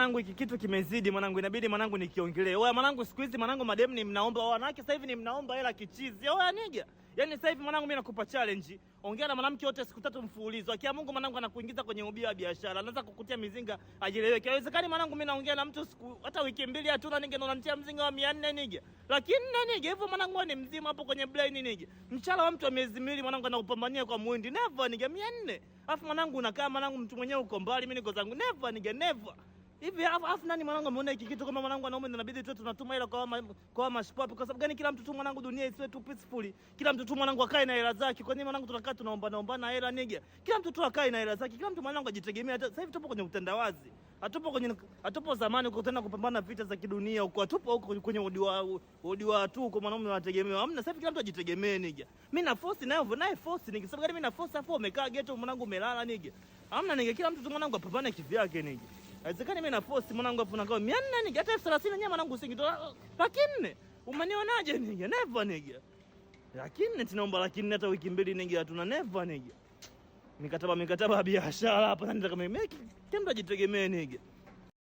mwanangu, hiki kitu kimezidi mwanangu, inabidi mwanangu nikiongelee. Oya mwanangu, siku hizi mwanangu mademu ni mnaomba, wanawake sasa hivi ni mnaomba hela kichizi. Oya niga. Yaani sasa hivi mwanangu, mimi nakupa challenge. Ongea na mwanamke wote siku 3 mfululizo. Akia Mungu mwanangu anakuingiza kwenye ubia wa biashara. Anaanza kukutia mizinga ajieleweke. Haiwezekani mwanangu, mimi naongea na mtu siku hata wiki 2 hatuna niga, ndo unanitia mzinga wa 400 niga. Lakini niga hivyo mwanangu ni mzima hapo kwenye brain niga. Mchala wa mtu wa miezi 2 mwanangu anaupambania kwa mwindi. Never niga 400. Alafu mwanangu unakaa mwanangu, mtu mwenyewe uko mbali, mimi niko zangu. Never niga, never. Hivi alafu nani mwanangu ameona hiki kitu kama mwanangu anaume, ndio inabidi tu tunatuma hela kwa mashpapi. Kwa sababu gani? Kila mtu tu mwanangu, dunia isiwe tu peaceful. Kila mtu tu mwanangu akae na hela zake. Kwa nini mwanangu tunakaa tunaombana hela niga? Kila mtu tu akae na hela zake. Kila mtu mwanangu ajitegemea. Sasa hivi tupo kwenye utandawazi. Hatupo zamani uko tena kupambana vita za kidunia huko. Hatupo huko kwenye odiwa tu kwa mwanaume anategemewa. Hamna, sasa hivi kila mtu ajitegemee niga. Mimi na force naye force niga. Sababu gani mimi na force afu umekaa ghetto mwanangu umelala niga? Hamna niga, kila mtu tu mwanangu apambane kivyake niga. Haiwezekani mimi na force mwanangu afu nakao 400 niga, hata 30 nyenye mwanangu usingitoa. Lakini umenionaje niga? Never niga. Lakini tunaomba, lakini hata wiki 2 niga hatuna. Never niga. Mikataba ya biashara hapa, nani nataka mimi kendo ajitegemee niga.